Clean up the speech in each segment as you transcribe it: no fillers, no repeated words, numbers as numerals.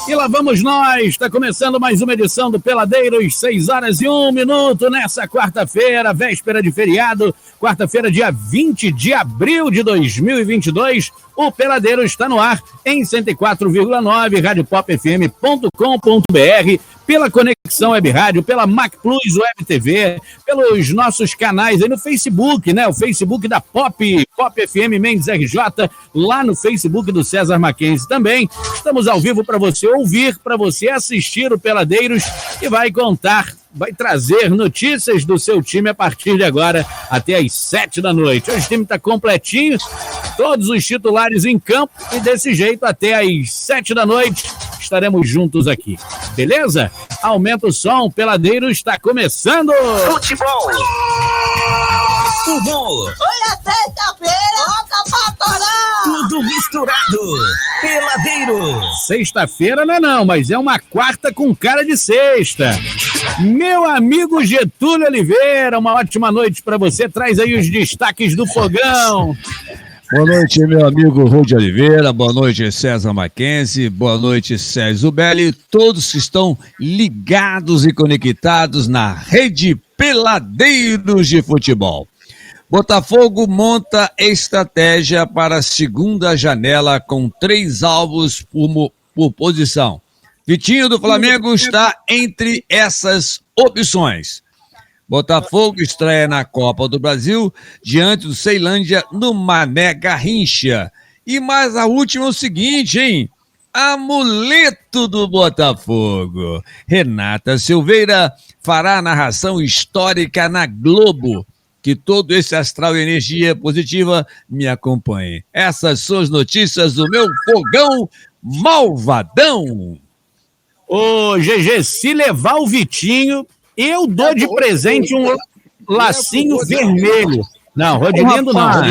E lá vamos nós, está começando mais uma edição do Peladeiros, 6h01 nessa quarta-feira, véspera de feriado, quarta-feira, dia 20 de abril de 2022. O Peladeiros está no ar em 104,9, radiopopfm.com.br, pela Conexão Web Rádio, pela Mac Plus Web TV, pelos nossos canais aí no Facebook, né? O Facebook da Pop FM Mendes RJ, lá no Facebook do César Mackenzie também. Estamos ao vivo para você ouvir, para você assistir o Peladeiros e vai trazer notícias do seu time a partir de agora até às 7 da noite. Hoje o time está completinho, todos os titulares em campo e desse jeito até às 7 da noite estaremos juntos aqui, beleza? Aumenta o som, Peladeiros está começando! Futebol! Hoje é sexta-feira, volta pra torar! Tudo misturado! Peladeiros! Sexta-feira não, mas é uma quarta com cara de sexta. Meu amigo Getúlio Oliveira, uma ótima noite para você. Traz aí os destaques do fogão. Boa noite, meu amigo Rudi Oliveira, boa noite, César Mackenzie, boa noite, Sérgio Belli, todos que estão ligados e conectados na rede Peladeiros de Futebol. Botafogo monta estratégia para a segunda janela com 3 alvos por posição. Vitinho do Flamengo está entre essas opções. Botafogo estreia na Copa do Brasil diante do Ceilândia no Mané Garrincha. E mais a última é o seguinte, hein? Amuleto do Botafogo. Renata Silveira fará a narração histórica na Globo. Que todo esse astral e energia positiva me acompanhe. Essas são as notícias do meu fogão malvadão. Ô, GG, se levar o Vitinho, eu dou de presente um lacinho vermelho. Não, Rodilindo não.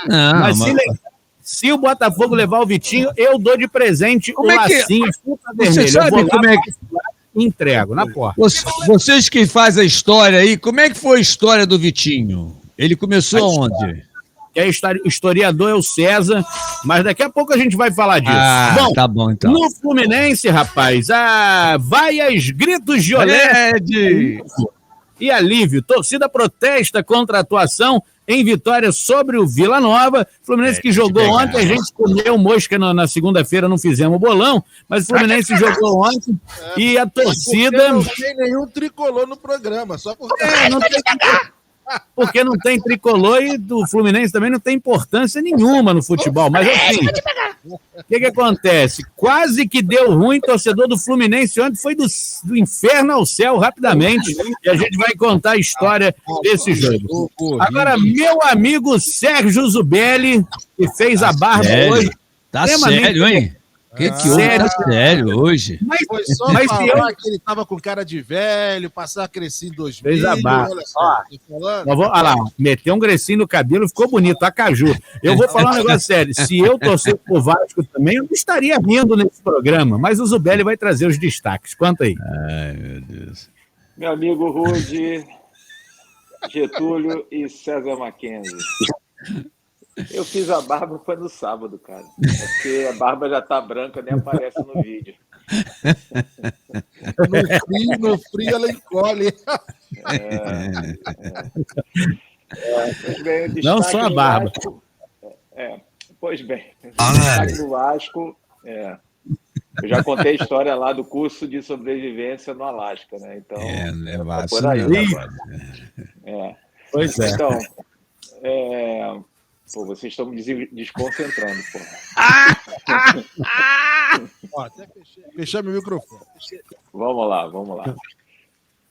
Mas se o Botafogo levar o Vitinho, eu dou de presente o lacinho vermelho. Você sabe como é que... Entrego na porta. Vocês que fazem a história aí, como é que foi a história do Vitinho? Ele começou onde? O historiador é o César, mas daqui a pouco a gente vai falar disso. Bom, tá bom então. No Fluminense, rapaz, vaias, gritos de olé e alívio. Torcida protesta contra a atuação em vitória sobre o Vila Nova. Fluminense que jogou ontem, a gente comeu mosca na segunda-feira, não fizemos bolão, mas o Fluminense jogou ontem e a torcida... Não tem nenhum tricolor no programa, só porque... Porque não tem tricolor e do Fluminense também não tem importância nenhuma no futebol. Mas assim, o que acontece? Quase que deu ruim, torcedor do Fluminense ontem foi do inferno ao céu rapidamente. E a gente vai contar a história desse jogo. Agora, meu amigo Sérgio Zubelli, que fez a barba hoje. Tá sério, hein? Que sério, tá sério hoje. Foi só falar que ele tava com cara de velho, passar a crescer em 2000. Fez a barba. Olha lá, meteu um grecinho no cabelo, ficou bonito, a caju. Eu vou falar um negócio sério. Se eu torcer pro Vasco também, eu não estaria rindo nesse programa, mas o Zubelli vai trazer os destaques. Conta aí. Ai, meu Deus. Meu amigo Rudi, Getúlio e César Mackenzie. Eu fiz a barba, foi no sábado, cara. Porque a barba já tá branca, nem aparece no vídeo. No frio ela encolhe. Não só a barba. Pois bem, destaque do Vasco. Eu já contei a história lá do curso de sobrevivência no Alasca, né? Então, é por aí. Pois é. Então, pô, vocês estão me desconcentrando, pô. Até fechar meu microfone. Vamos lá.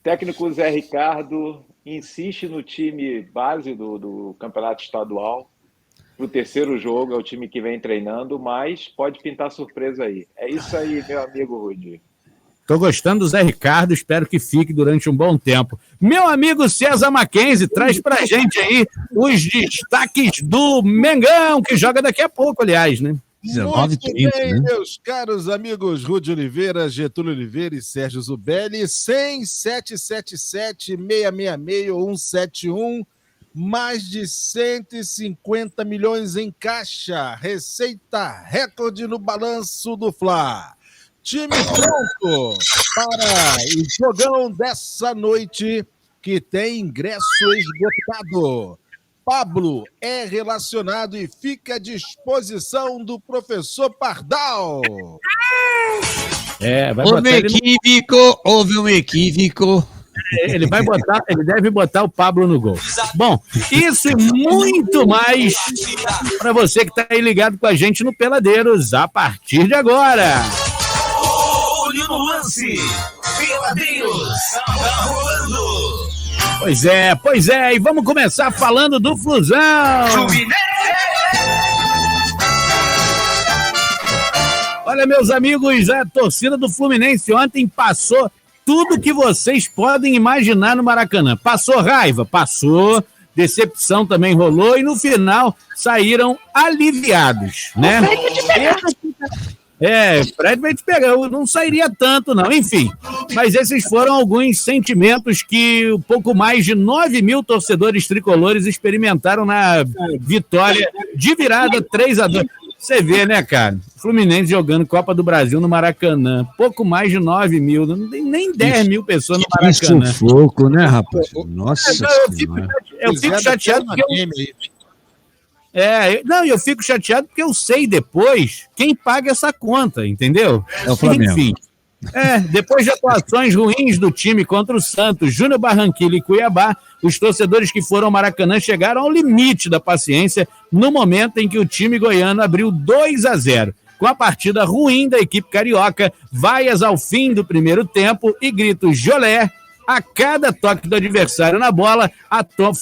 Técnico Zé Ricardo insiste no time base do campeonato estadual. Pro terceiro jogo, é o time que vem treinando, mas pode pintar surpresa aí. É isso aí, meu amigo Rudi. Tô gostando do Zé Ricardo, espero que fique durante um bom tempo. Meu amigo César Mackenzie, traz pra gente aí os destaques do Mengão, que joga daqui a pouco, aliás, né? 19h30, né? Meus caros amigos Rudi Oliveira, Getúlio Oliveira e Sérgio Zubelli, 100 777 666 171 mais de 150 milhões em caixa, receita recorde no balanço do Fla. Time pronto para o jogão dessa noite, que tem ingresso esgotado. Pablo é relacionado e fica à disposição do professor Pardal. Vai botar Houve um equívoco. ele deve botar o Pablo no gol. Bom, isso e muito mais para você que está aí ligado com a gente no Peladeiros a partir de agora. Olho no lance. Peladeiros. Tá rolando. Pois é, e vamos começar falando do Flusão. Olha, meus amigos, a torcida do Fluminense ontem passou tudo que vocês podem imaginar no Maracanã. Passou raiva? Passou. Decepção também rolou e no final saíram aliviados, né? Fred vai te pegar, eu não sairia tanto não, enfim, mas esses foram alguns sentimentos que um pouco mais de 9 mil torcedores tricolores experimentaram na vitória de virada 3-2. Você vê, né, cara, Fluminense jogando Copa do Brasil no Maracanã, pouco mais de 9 mil, não tem nem 10 mil pessoas no Maracanã. Que sufoco, né, rapaz? Nossa eu fico chateado porque eu fico chateado porque eu sei depois quem paga essa conta, entendeu? É o Flamengo. Enfim, depois de atuações ruins do time contra o Santos, Júnior Barranquilla e Cuiabá, os torcedores que foram ao Maracanã chegaram ao limite da paciência no momento em que o time goiano abriu 2-0. Com a partida ruim da equipe carioca, vaias ao fim do primeiro tempo e gritos Jolé a cada toque do adversário na bola.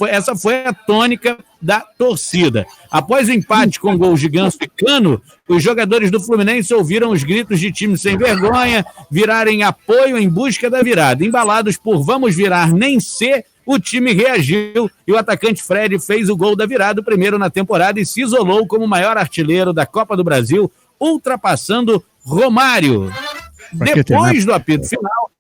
Essa foi a tônica da torcida. Após o empate com gols de Ganso e Cano, os jogadores do Fluminense ouviram os gritos de time sem vergonha virarem apoio em busca da virada. Embalados por vamos virar nem ser, o time reagiu e o atacante Fred fez o gol da virada, o primeiro na temporada, e se isolou como o maior artilheiro da Copa do Brasil, ultrapassando Romário. Depois do apito final,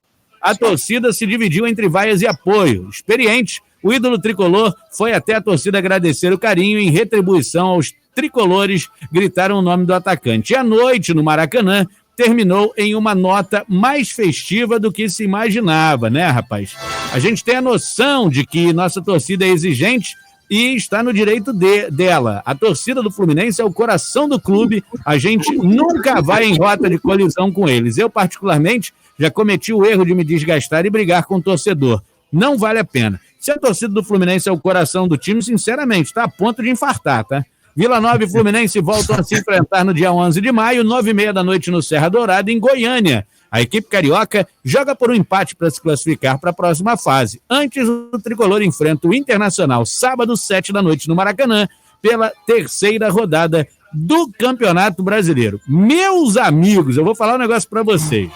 a torcida se dividiu entre vaias e apoio. Experiente, o ídolo tricolor foi até a torcida agradecer o carinho. Em retribuição aos tricolores, gritaram o nome do atacante. E a noite no Maracanã terminou em uma nota mais festiva do que se imaginava, né, rapaz? A gente tem a noção de que nossa torcida é exigente e está no direito dela. A torcida do Fluminense é o coração do clube, a gente nunca vai em rota de colisão com eles. Eu, particularmente, já cometi o erro de me desgastar e brigar com o torcedor. Não vale a pena. Se a torcida do Fluminense é o coração do time, sinceramente, está a ponto de infartar, tá? Vila Nova e Fluminense voltam a se enfrentar no dia 11 de maio, 9h30 da noite no Serra Dourada, em Goiânia. A equipe carioca joga por um empate para se classificar para a próxima fase. Antes, o tricolor enfrenta o Internacional, sábado, 7 da noite, no Maracanã, pela terceira rodada do Campeonato Brasileiro. Meus amigos, eu vou falar um negócio para vocês.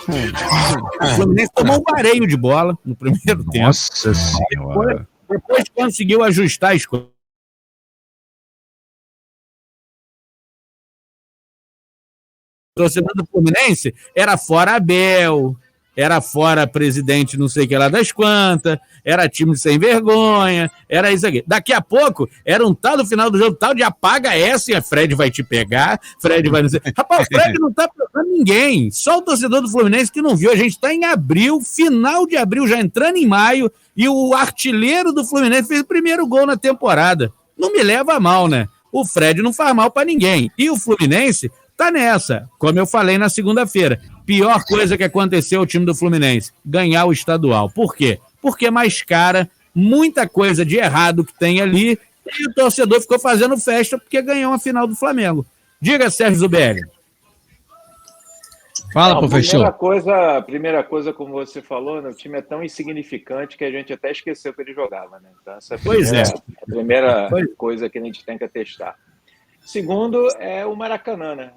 O Fluminense tomou um vareio de bola no primeiro tempo. Nossa Senhora. Depois conseguiu ajustar as coisas. O torcedor do Fluminense era fora Abel, era fora presidente não sei o que lá das quantas, era time sem vergonha, era isso aqui. Daqui a pouco, era um tal do final do jogo, tal de apaga essa e a Fred vai te pegar, Fred vai não sei... Rapaz, o Fred não tá pegando ninguém, só o torcedor do Fluminense que não viu. A gente tá em abril, final de abril, já entrando em maio, e o artilheiro do Fluminense fez o primeiro gol na temporada. Não me leva a mal, né? O Fred não faz mal pra ninguém. E o Fluminense tá nessa, como eu falei na segunda-feira. Pior coisa que aconteceu ao time do Fluminense, ganhar o estadual. Por quê? Porque é mais cara, muita coisa de errado que tem ali, e o torcedor ficou fazendo festa porque ganhou a final do Flamengo. Diga, Sérgio Zubelli. Fala, professor. Primeira coisa, como você falou, né, o time é tão insignificante que a gente até esqueceu que ele jogava, né? Então, essa é a primeira coisa que a gente tem que atestar. Segundo, é o Maracanã, né?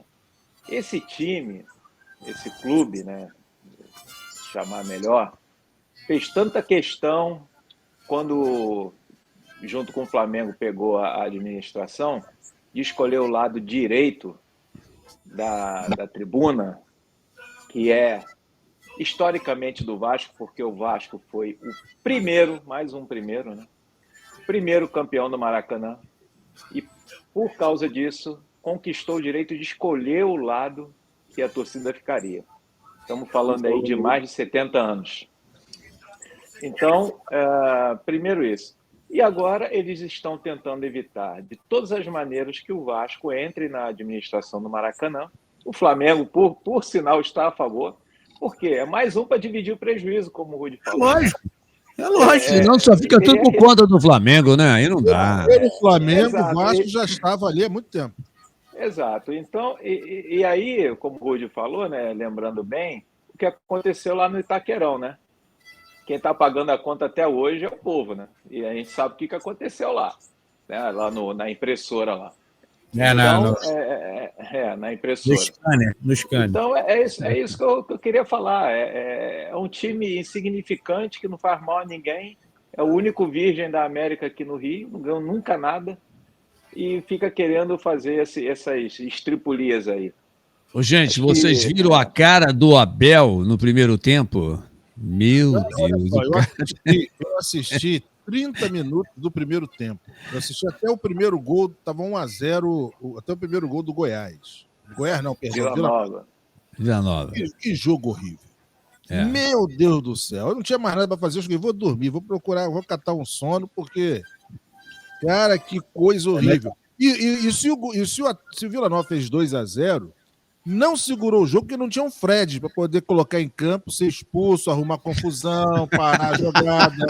Esse time, esse clube, né, chamar melhor, fez tanta questão quando, junto com o Flamengo, pegou a administração, de escolher o lado direito da tribuna, que é historicamente do Vasco, porque o Vasco foi o primeiro, mais um primeiro, né, primeiro campeão do Maracanã e, por causa disso, conquistou o direito de escolher o lado que a torcida ficaria. Estamos falando aí de mais de 70 anos. Então, primeiro isso. E agora eles estão tentando evitar, de todas as maneiras, que o Vasco entre na administração do Maracanã. O Flamengo, por sinal, está a favor, porque é mais um para dividir o prejuízo, como o Rudy falou. É lógico. Senão só fica tudo por conta do Flamengo, né? Aí não dá. Pelo Flamengo, Exato. o Vasco já estava ali há muito tempo. Exato. Então, e aí, como o Rudy falou, né, lembrando bem, o que aconteceu lá no Itaquerão, né? Quem está pagando a conta até hoje é o povo, né? E a gente sabe o que aconteceu lá, né? Lá na impressora lá. Então, na impressora. No scanner. Então, é isso que eu queria falar. É um time insignificante que não faz mal a ninguém. É o único virgem da América aqui no Rio, não ganhou nunca nada. E fica querendo fazer essas estripulias aí. Ô, gente, vocês viram a cara do Abel no primeiro tempo? Meu Deus. Eu assisti 30 minutos do primeiro tempo. Eu assisti até o primeiro gol, estava 1-0, até o primeiro gol do Goiás. Goiás não, perdão. Vila Nova. Que jogo horrível. Meu Deus do céu. Eu não tinha mais nada para fazer. Eu cheguei, vou dormir, vou procurar, vou catar um sono, porque, cara, que coisa horrível. E se o Vila Nova fez 2-0, não segurou o jogo porque não tinha um Fred para poder colocar em campo, ser expulso, arrumar confusão, parar a jogada.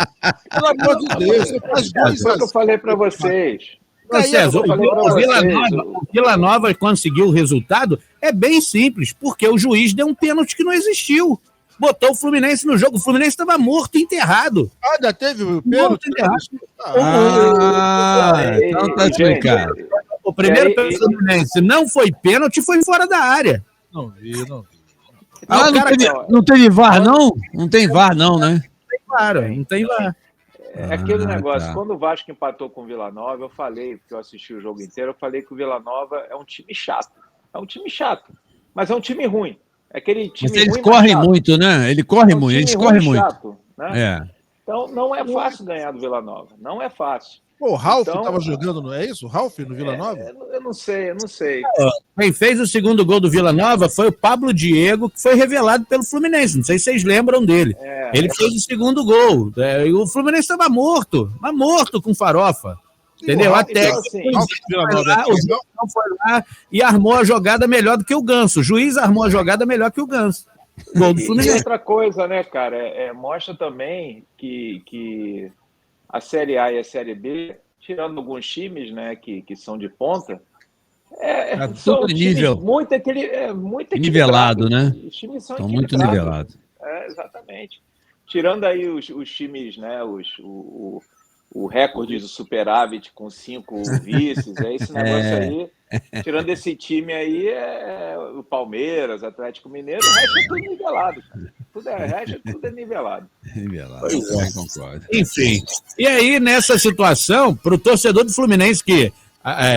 Pelo amor de Deus, você faz 2-0. Foi o que eu falei para vocês. César, o Vila Nova conseguiu o resultado é bem simples, porque o juiz deu um pênalti que não existiu. Botou o Fluminense no jogo. O Fluminense estava morto e enterrado. Ah, já teve o pênalti? Então tá explicado. O primeiro pênalti do Fluminense não foi pênalti, foi fora da área. Não vi. Não teve VAR, não? Não tem VAR, não, né? Não tem VAR. É aquele negócio, tá. quando o Vasco empatou com o Vila Nova, eu falei, porque eu assisti o jogo inteiro, eu falei que o Vila Nova é um time chato. É um time chato, mas é um time ruim. É aquele time mas eles ruim, correm muito, né? Eles correm muito, eles correm muito. Chato, né? Então não é fácil ganhar do Vila Nova, não é fácil. Pô, o Ralf estava jogando, não é isso? O Ralf no Vila Nova? Eu não sei. Quem fez o segundo gol do Vila Nova foi o Pablo Diego, que foi revelado pelo Fluminense. Não sei se vocês lembram dele. Ele fez o segundo gol. E o Fluminense estava morto, mas morto com farofa. Entendeu? Até foi lá e armou a jogada melhor do que o Ganso. O juiz armou a jogada melhor que o Ganso. Gol do Fluminense. E outra coisa, né, cara? Mostra também que a Série A e a Série B, tirando alguns times, né, que são de ponta, são nível muito nivelado, né? Os times são muito nivelados. Exatamente. Tirando aí os times, né, o recorde do superávit com 5 vices, esse negócio aí. Tirando esse time aí, o Palmeiras, Atlético Mineiro, o resto é tudo nivelado. O resto é tudo nivelado. Concordo. Enfim, e aí nessa situação, para o torcedor do Fluminense que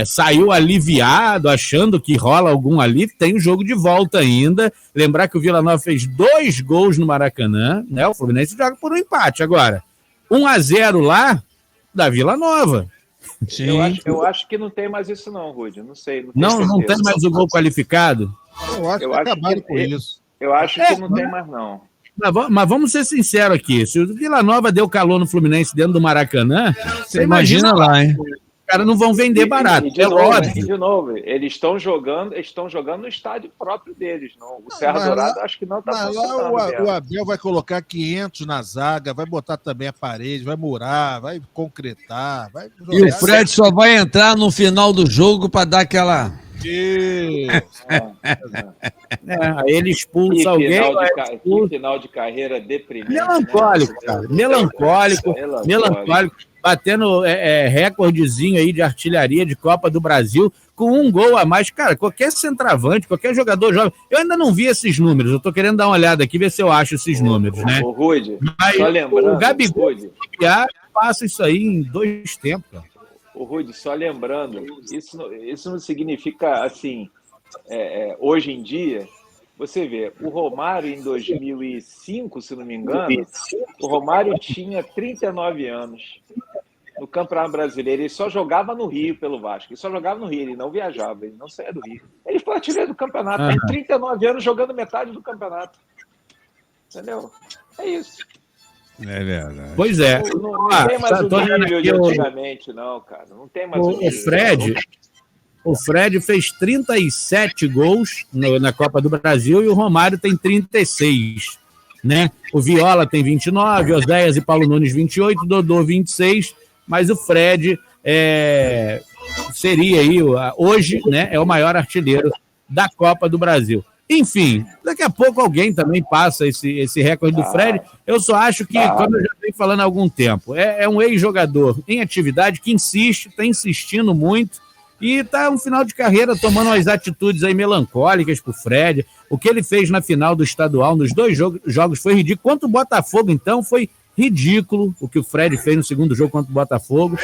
saiu aliviado, achando que rola algum ali, tem o jogo de volta ainda. Lembrar que o Vila Nova fez 2 gols no Maracanã, né? O Fluminense joga por um empate agora. 1-0 lá da Vila Nova. Sim. Eu acho que não tem mais isso não, Rudy. Não sei. Não tem mais o gol qualificado? Eu acho que acabaram com isso. Eu acho que não tem mais não. Mas vamos ser sinceros aqui. Se o Vila Nova deu calor no Fluminense dentro do Maracanã, você imagina lá, hein? Os caras não vão vender barato. De novo, eles estão jogando no estádio próprio deles. Não. O Serra Dourado acho que não está funcionando. Lá o Abel vai colocar 500 na zaga, vai botar também a parede, vai murar, vai concretar. E o Fred só vai entrar no final do jogo para dar aquela... Aí ele expulsa alguém. Que final de carreira deprimente. Melancólico, né? Cara. Melancólico. Batendo recordezinho aí de artilharia de Copa do Brasil, com 1 gol a mais. Cara, qualquer centroavante, qualquer jogador joga. Eu ainda não vi esses números, eu tô querendo dar uma olhada aqui, ver se eu acho esses números, né? O Rudy, só lembrando, o Gabigol passa isso aí em 2 tempos, cara. O Rudy, só lembrando, isso não significa, assim, hoje em dia, você vê, o Romário em 2005, se não me engano, o Romário tinha 39 anos. no Campeonato Brasileiro, ele só jogava no Rio pelo Vasco. Ele só jogava no Rio, ele não viajava, ele não saía do Rio. Ele foi artilheiro do campeonato, tem 39 anos jogando metade do campeonato. Entendeu? É isso. É verdade. Pois é. Não tem mais o nível de antigamente, não, cara. Não tem mais o nível. O Fred fez 37 gols na Copa do Brasil e o Romário tem 36, né? O Viola tem 29, Oséias e Paulo Nunes 28, Dodô 26, mas o Fred seria aí, hoje, né, é o maior artilheiro da Copa do Brasil. Enfim, daqui a pouco alguém também passa esse recorde do Fred. Eu só acho que, como eu já venho falando há algum tempo, é um ex-jogador em atividade que insiste, está insistindo muito, e está no final de carreira tomando umas atitudes aí melancólicas pro Fred. O que ele fez na final do estadual, nos 2 jogos, foi ridículo. Contra o Botafogo, então, foi ridículo o que o Fred fez no segundo jogo contra o Botafogo.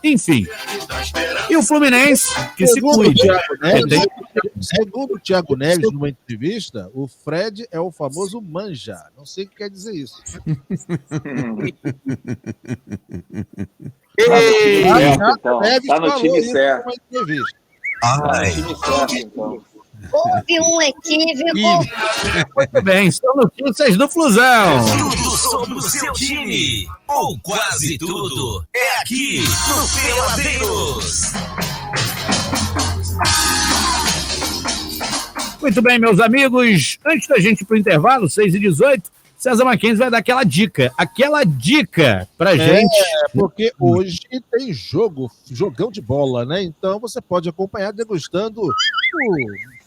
Enfim. E o Fluminense, que se cuide. Segundo o Thiago Neves, numa entrevista, o Fred é o famoso manja. Não sei o que quer dizer isso. Então, tá no time certo. Houve um equívoco. Muito bem, são notícias do Flusão. Tudo sobre o seu time, ou quase tudo, é aqui no Peladeiros. Muito bem, meus amigos. Antes da gente ir pro intervalo, 6h18, César Mackenzie vai dar aquela dica pra gente. Porque hoje tem jogão de bola, né? Então você pode acompanhar degustando o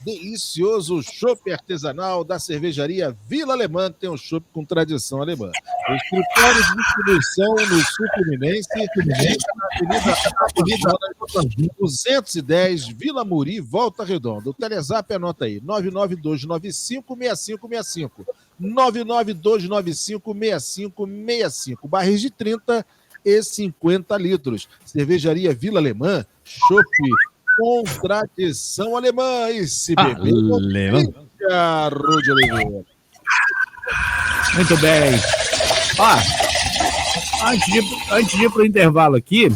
delicioso chopp artesanal da cervejaria Vila Alemã, que tem um chopp com tradição alemã. O escritório de distribuição no Sul Fluminense, na Avenida 210, Vila Muri, Volta Redonda. O Telezap, anota aí, 992956565. 992956565. Barris de 30 e 50 litros. Cervejaria Vila Alemã, chopp com tradição alemã. E se beber, Rúdio Oliveira. Muito bem. Antes de ir pro intervalo aqui,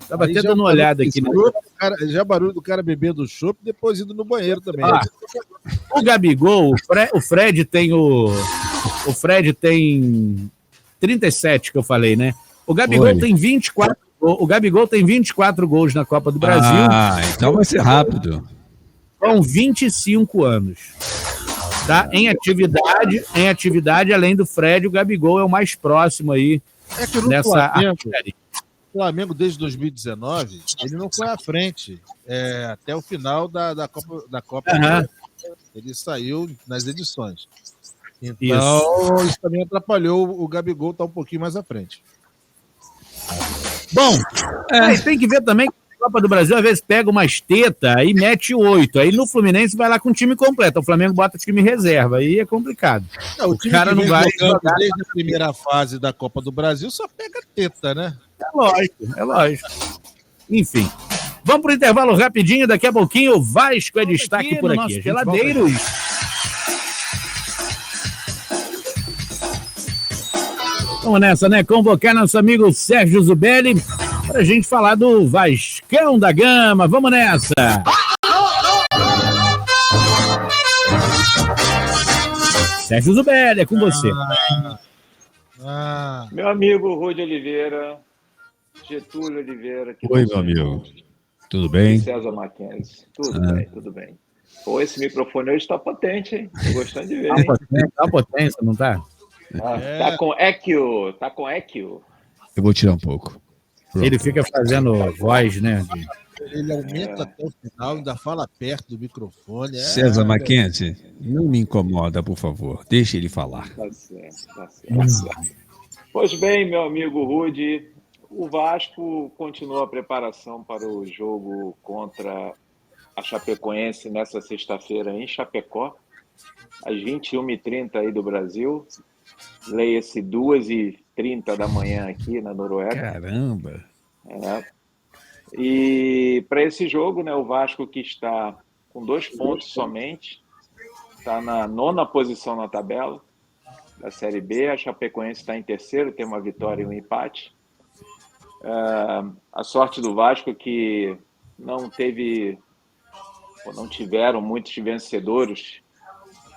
tava até dando uma olhada aqui. Já barulho do cara bebendo chopp, depois indo no banheiro também. O Gabigol, o Fred tem o Fred tem 37, que eu falei, né? O Gabigol tem 24. O Gabigol tem 24 gols na Copa do Brasil. Então vai ser rápido. Com 25 anos. Tá? Em atividade, além do Fred, o Gabigol é o mais próximo aí nessa artilharia. O Flamengo, desde 2019, ele não foi à frente até o final da Copa. Ele saiu nas edições. Então, isso também atrapalhou o Gabigol estar um pouquinho mais à frente. Bom, tem que ver também que a Copa do Brasil às vezes pega umas tetas e mete 8. Aí no Fluminense vai lá com o time completo. O Flamengo bota o time reserva. Aí é complicado. O time cara não vai jogar desde a primeira fase da Copa do Brasil só pega teta, né? É lógico. Enfim. Vamos pro intervalo rapidinho. Daqui a pouquinho o Vasco é destaque por aqui. Geladeiros. Vamos nessa, né? Convocar nosso amigo Sérgio Zubelli pra gente falar do Vascão da Gama. Vamos nessa! Sérgio Zubelli, é com você. Meu amigo Rúdio Oliveira, Getúlio Oliveira. Oi, meu amigo. Tudo bem? César Mackenzie. Tudo bem. Pô, esse microfone hoje tá potente, hein? Tô gostando de ver. Tá potência, não tá? Tá com equio. Eu vou tirar um pouco. Pronto. Ele fica fazendo voz, né? Ele aumenta até o final, ainda fala perto do microfone. César Mackenzie, não me incomoda, por favor. Deixa ele falar. Tá certo. Pois bem, meu amigo Rudy, o Vasco continua a preparação para o jogo contra a Chapecoense nessa sexta-feira em Chapecó, às 21h30 aí do Brasil. Leia-se 2h30 da manhã aqui na Noruega. Caramba! E para esse jogo, né, o Vasco, que está com 2 pontos somente, está na 9ª posição na tabela da Série B. A Chapecoense está em terceiro, tem uma vitória e um empate. A sorte do Vasco é que não tiveram muitos vencedores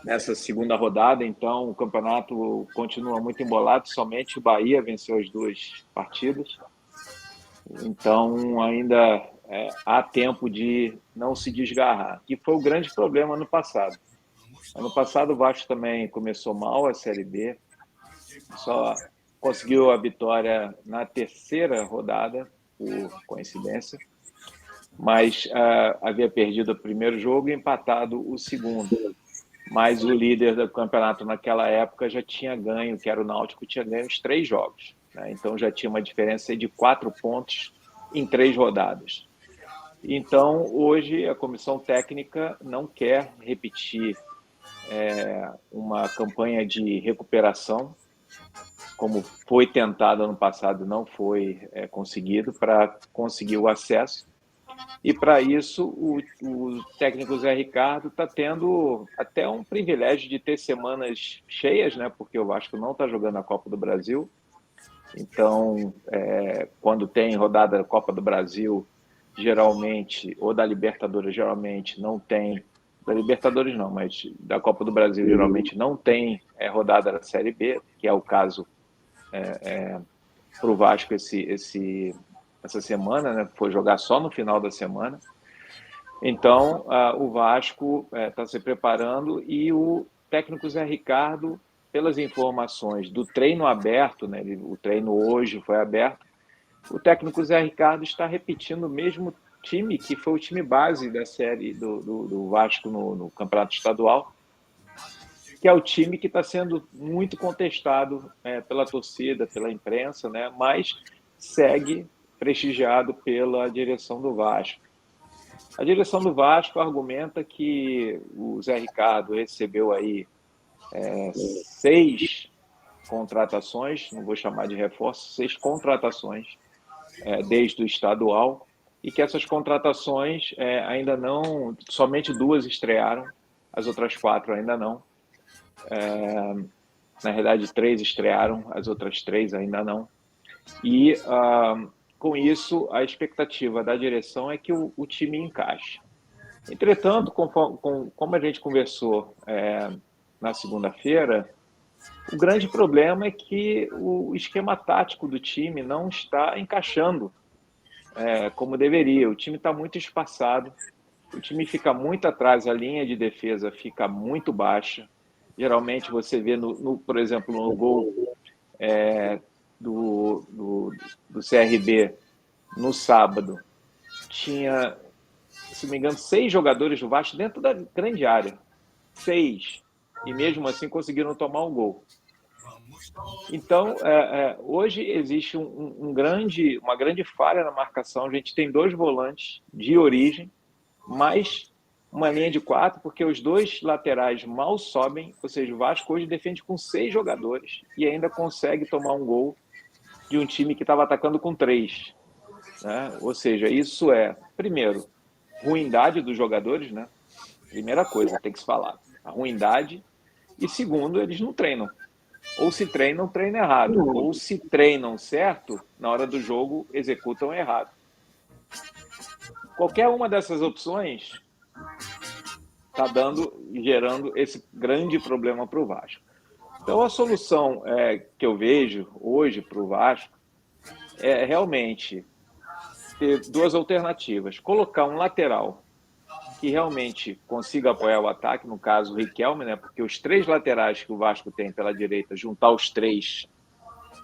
nessa segunda rodada, então o campeonato continua muito embolado, somente o Bahia venceu as 2 partidas. Então ainda há tempo de não se desgarrar, que foi o grande problema ano passado. Ano passado o Vasco também começou mal a Série B, só conseguiu a vitória na 3ª rodada, por coincidência, mas havia perdido o primeiro jogo e empatado o segundo. Mas o líder do campeonato naquela época já tinha ganho, que era o Náutico, tinha ganho os 3 jogos. Né? Então já tinha uma diferença de 4 pontos em 3 rodadas. Então, hoje, a comissão técnica não quer repetir uma campanha de recuperação, como foi tentado ano passado e não foi conseguido, para conseguir o acesso. E, para isso, o técnico Zé Ricardo está tendo até um privilégio de ter semanas cheias, né? Porque o Vasco não está jogando a Copa do Brasil. Então, quando tem rodada da Copa do Brasil, geralmente, ou da Libertadores, geralmente não tem. Da Libertadores não, mas da Copa do Brasil, geralmente não tem rodada da Série B, que é o caso para o Vasco essa semana, né? Foi jogar só no final da semana. Então, o Vasco está se preparando e o técnico Zé Ricardo, pelas informações do treino aberto, né? O treino hoje foi aberto, o técnico Zé Ricardo está repetindo o mesmo time que foi o time base da série do Vasco no Campeonato Estadual, que é o time que está sendo muito contestado pela torcida, pela imprensa, né? Mas segue prestigiado pela direção do Vasco. A direção do Vasco argumenta que o Zé Ricardo recebeu aí 6 contratações, não vou chamar de reforço, 6 contratações desde o estadual, e que essas contratações ainda não, somente 2 estrearam, as outras 4 ainda não. Na verdade, 3 estrearam, as outras 3 ainda não. E com isso, a expectativa da direção é que o time encaixe. Entretanto, como a gente conversou na segunda-feira, o grande problema é que o esquema tático do time não está encaixando como deveria. O time está muito espaçado, o time fica muito atrás, a linha de defesa fica muito baixa. Geralmente você vê, por exemplo, no gol do CRB no sábado, tinha, se não me engano, 6 jogadores do Vasco dentro da grande área. 6. E mesmo assim conseguiram tomar um gol. Então, hoje existe uma grande falha na marcação. A gente tem 2 volantes de origem, mais uma linha de 4, porque os 2 laterais mal sobem, ou seja, o Vasco hoje defende com 6 jogadores e ainda consegue tomar um gol de um time que estava atacando com 3. Né? Ou seja, isso primeiro, ruindade dos jogadores, né? Primeira coisa, tem que se falar. A ruindade. E segundo, eles não treinam. Ou se treinam errado. Ou se treinam certo, na hora do jogo, executam errado. Qualquer uma dessas opções está gerando esse grande problema para o Vasco. Então, a solução que eu vejo hoje para o Vasco é realmente ter 2 alternativas. Colocar um lateral que realmente consiga apoiar o ataque, no caso o Riquelme, né? Porque os 3 laterais que o Vasco tem pela direita, juntar os 3,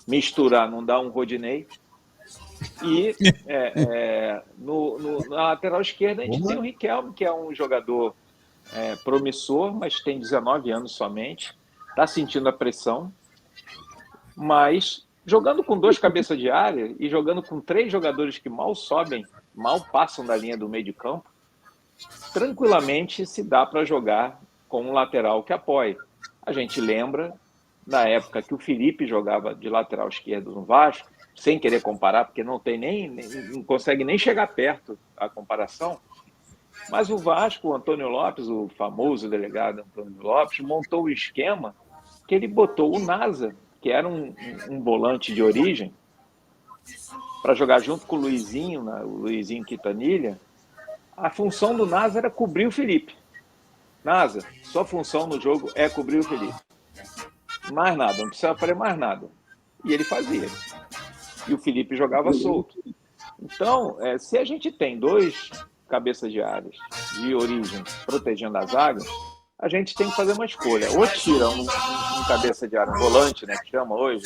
misturar, não dá um Rodinei. E na lateral esquerda a gente tem o Riquelme, que é um jogador promissor, mas tem 19 anos somente, está sentindo a pressão, mas jogando com 2 cabeças de área e jogando com 3 jogadores que mal sobem, mal passam da linha do meio de campo, tranquilamente se dá para jogar com um lateral que apoie. A gente lembra da época que o Felipe jogava de lateral esquerdo no Vasco, sem querer comparar, porque não consegue nem chegar perto a comparação, mas o Vasco, o Antônio Lopes, o famoso delegado Antônio Lopes, montou o esquema que ele botou o Nasa, que era um volante de origem, para jogar junto com o Luizinho, né, o Luizinho Quintanilha, a função do Nasa era cobrir o Felipe. Nasa, sua função no jogo é cobrir o Felipe. Mais nada, não precisava fazer mais nada. E ele fazia. E o Felipe jogava solto. Então, se a gente tem 2 cabeças de áreas de origem protegendo a zaga, a gente tem que fazer uma escolha. Ou tira um cabeça de área, um volante, né, que chama hoje,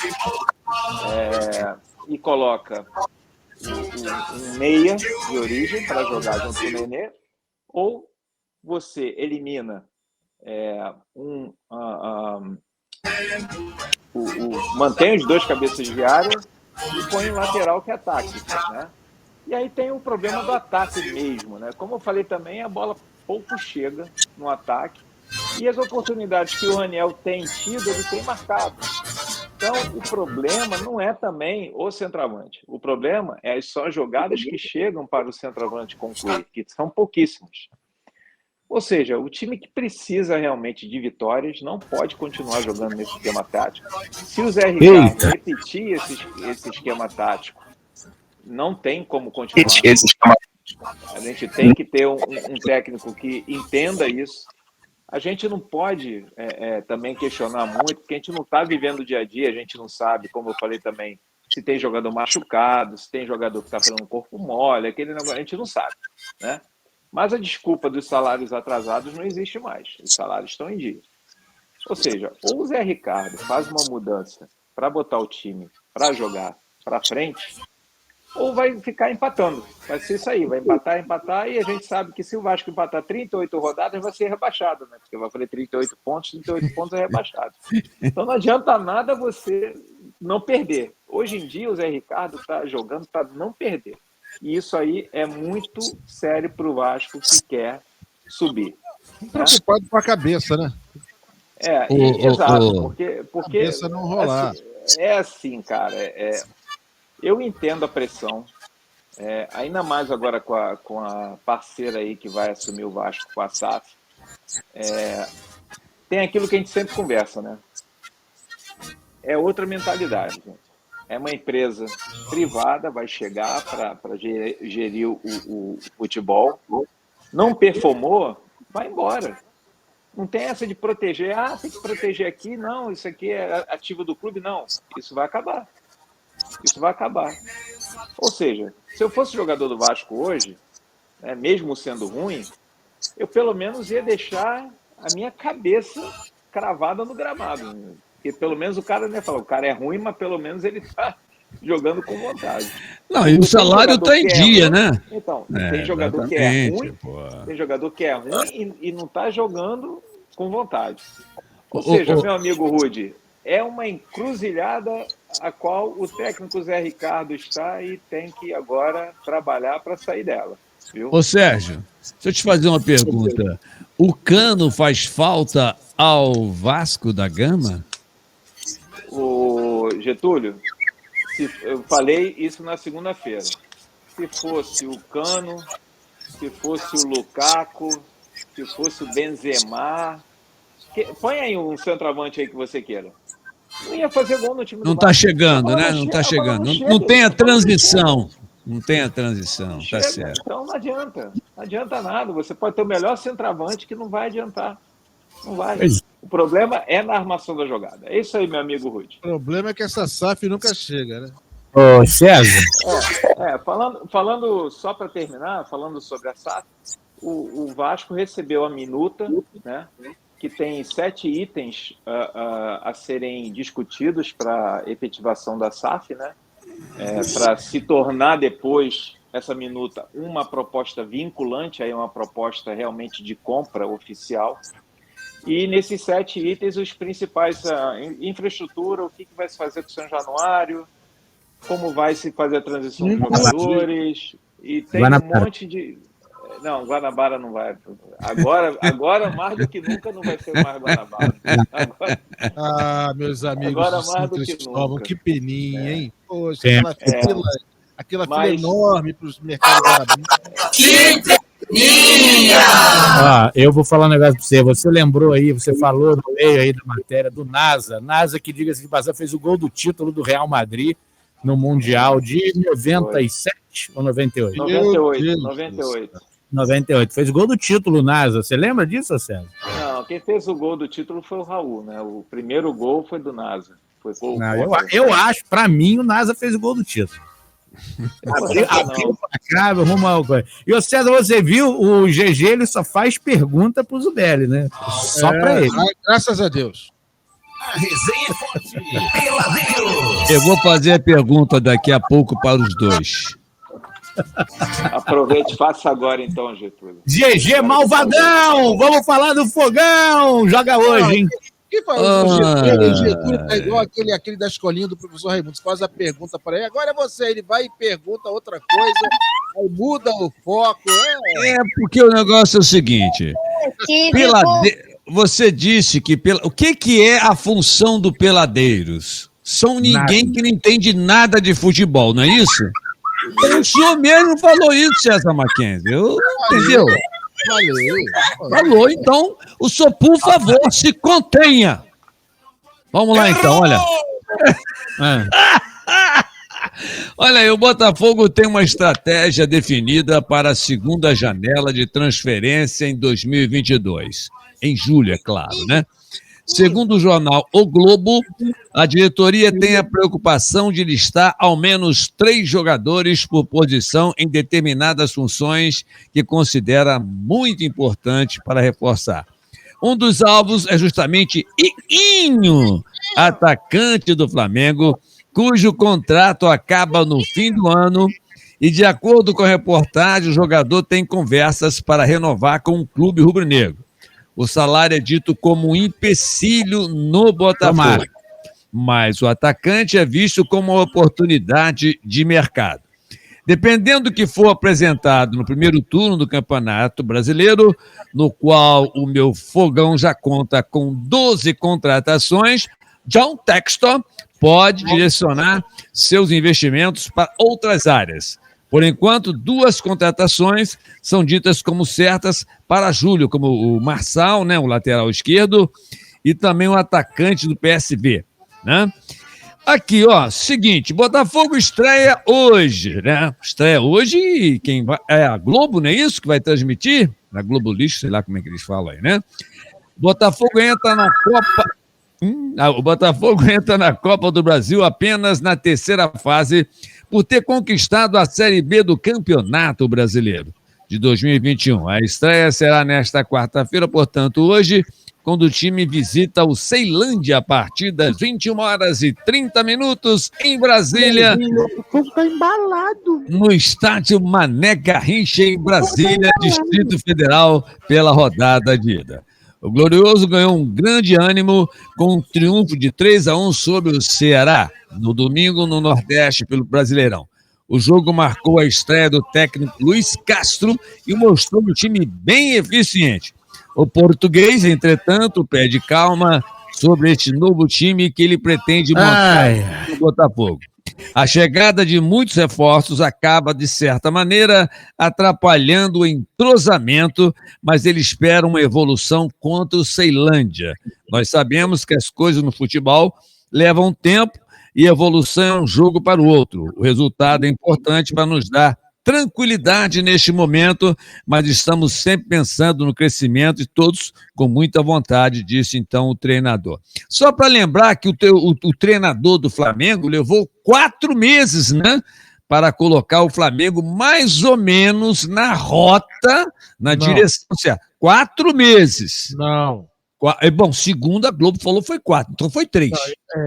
e coloca um meia de origem para jogar junto com o Nenê, ou você elimina mantém os 2 cabeças de área e põe um lateral que ataque, né? E aí tem o problema do ataque mesmo, né? Como eu falei também, a bola pouco chega no ataque e as oportunidades que o Raniel tem tido, ele tem marcado. Então, o problema não é também o centroavante. O problema é só as jogadas que chegam para o centroavante concluir, que são pouquíssimas. Ou seja, o time que precisa realmente de vitórias não pode continuar jogando nesse esquema tático. Se o Zé Ricardo repetir esse esquema tático, não tem como continuar. A gente tem que ter um técnico que entenda isso. A gente não pode também questionar muito, porque a gente não está vivendo o dia a dia, a gente não sabe, como eu falei também, se tem jogador machucado, se tem jogador que está fazendo corpo mole, aquele negócio, a gente não sabe, né? Mas a desculpa dos salários atrasados não existe mais. Os salários estão em dia. Ou seja, ou o Zé Ricardo faz uma mudança para botar o time para jogar para frente, ou vai ficar empatando. Vai ser isso aí, vai empatar, e a gente sabe que se o Vasco empatar 38 rodadas, vai ser rebaixado, né? Porque eu falei 38 pontos é rebaixado. Então não adianta nada você não perder. Hoje em dia o Zé Ricardo está jogando para não perder. E isso aí é muito sério para o Vasco que quer subir. Preocupado com a cabeça, né? Exato. Porque cabeça não rolar. Assim, cara. Eu entendo a pressão. Ainda mais agora com a parceira aí que vai assumir o Vasco, com a SAF. Tem aquilo que a gente sempre conversa, né? É outra mentalidade, gente. É uma empresa privada, vai chegar para gerir o futebol. Não performou, vai embora. Não tem essa de proteger. Tem que proteger aqui. Não, isso aqui é ativo do clube. Não, isso vai acabar. Isso vai acabar. Ou seja, se eu fosse jogador do Vasco hoje, mesmo sendo ruim, eu pelo menos ia deixar a minha cabeça cravada no gramado. Porque pelo menos o cara, né, fala, o cara é ruim, mas pelo menos ele está jogando com vontade. Não, e o salário está em dia, né? Então, tem jogador que é ruim, tem jogador que é ruim e não está jogando com vontade. Ou seja, meu amigo Rudy, é uma encruzilhada a qual o técnico Zé Ricardo está e tem que agora trabalhar para sair dela. Viu? Ô Sérgio, deixa eu te fazer uma pergunta. O Cano faz falta ao Vasco da Gama? O Getúlio, eu falei isso na segunda-feira. Se fosse o Cano, se fosse o Lukaku, se fosse o Benzema, põe aí um centroavante aí que você queira. Não ia fazer gol no time do Vasco. Não está chegando, né? Não está chegando. Não tem a transição. Não tem a transição, tá certo. Então não adianta. Não adianta nada. Você pode ter o melhor centroavante que não vai adiantar. Não vai. O problema é na armação da jogada. É isso aí, meu amigo Rudy. O problema é que essa SAF nunca chega, né? Ô, César. Falando só para terminar, falando sobre a SAF, o Vasco recebeu a minuta, né? Que tem 7 itens a serem discutidos para efetivação da SAF, né? Para se tornar depois essa minuta uma proposta vinculante, aí uma proposta realmente de compra oficial. E nesses 7 itens, os principais, infraestrutura, o que vai se fazer com o São Januário, como vai se fazer a transição dos jogadores, e tem um monte de... Não, Guanabara não vai. Agora mais do que nunca, não vai ser mais Guanabara. Meus amigos, agora mais do que nunca. Que peninha, hein? Poxa, aquela fila enorme para os mercados guarabins. Eu vou falar um negócio para você. Você lembrou aí, você falou no meio aí da matéria do Nasa. Nasa, que diga-se de passagem, fez o gol do título do Real Madrid. no Mundial de 97 ou 98? 98. Fez gol do título, Nasa. Você lembra disso, César? Não, quem fez o gol do título foi o Raul, né? O primeiro gol foi do Nasa. Foi gol, não, eu acho, pra mim, o Nasa fez o gol do título. E o César, você viu, o GG ele só faz pergunta pro Zubelli, né? Só pra ele. Graças a Deus. A resenha é forte. Peladeiros. Eu vou fazer a pergunta daqui a pouco para os dois. Aproveite, faça agora então, Getúlio. GG Malvadão! Vamos falar do Fogão! Joga hoje, hein? Que faz o Getúlio tá igual aquele da escolinha do professor Raimundo. Você faz a pergunta para ele, agora é você. Ele vai e pergunta outra coisa, aí muda o foco. Porque o negócio é o seguinte. Você disse que... O que é a função do Peladeiros? São ninguém que não entende nada de futebol, não é isso? O senhor mesmo falou isso, César Mackenzie. Entendeu? Falou, então, o senhor, por favor, se contenha. Vamos lá, então, olha. Olha aí, o Botafogo tem uma estratégia definida para a segunda janela de transferência em 2022. Em julho, é claro, né? Segundo o jornal O Globo, a diretoria tem a preocupação de listar ao menos 3 jogadores por posição em determinadas funções que considera muito importante para reforçar. Um dos alvos é justamente Iinho, atacante do Flamengo, cujo contrato acaba no fim do ano e, de acordo com a reportagem, o jogador tem conversas para renovar com o clube rubro-negro. O salário é dito como um empecilho no Botafogo, mas o atacante é visto como uma oportunidade de mercado. Dependendo do que for apresentado no primeiro turno do Campeonato Brasileiro, no qual o meu Fogão já conta com 12 contratações, John Textor pode direcionar seus investimentos para outras áreas. Por enquanto, 2 contratações são ditas como certas para julho, como o Marçal, né, o lateral esquerdo, e também o atacante do PSV, né? Aqui, ó, seguinte, Botafogo estreia hoje, né? Estreia hoje e quem vai... É a Globo, não é isso que vai transmitir? A Globo Lixo, sei lá como é que eles falam aí, né? Botafogo entra na Copa... O Botafogo entra na Copa do Brasil apenas na 3ª fase por ter conquistado a Série B do Campeonato Brasileiro de 2021. A estreia será nesta quarta-feira, portanto, hoje, quando o time visita o Ceilândia a partir das 21h30 em Brasília. O povo tá embalado. No estádio Mané Garrincha, em Brasília, Distrito Federal, pela rodada de ida. O Glorioso ganhou um grande ânimo com um triunfo de 3-1 sobre o Ceará, no domingo no Nordeste, pelo Brasileirão. O jogo marcou a estreia do técnico Luiz Castro e mostrou um time bem eficiente. O português, entretanto, pede calma sobre este novo time que ele pretende montar no Botafogo. A chegada de muitos reforços acaba, de certa maneira, atrapalhando o entrosamento, mas ele espera uma evolução contra o Ceilândia. Nós sabemos que as coisas no futebol levam tempo e evolução é um jogo para o outro. O resultado é importante para nos dar tranquilidade neste momento, mas estamos sempre pensando no crescimento e todos com muita vontade, disse então o treinador. Só para lembrar que o treinador do Flamengo levou 4 meses, né, para colocar o Flamengo mais ou menos na rota, na direção certa. 4 meses. Não. Bom, segundo a Globo falou foi 4, então foi 3.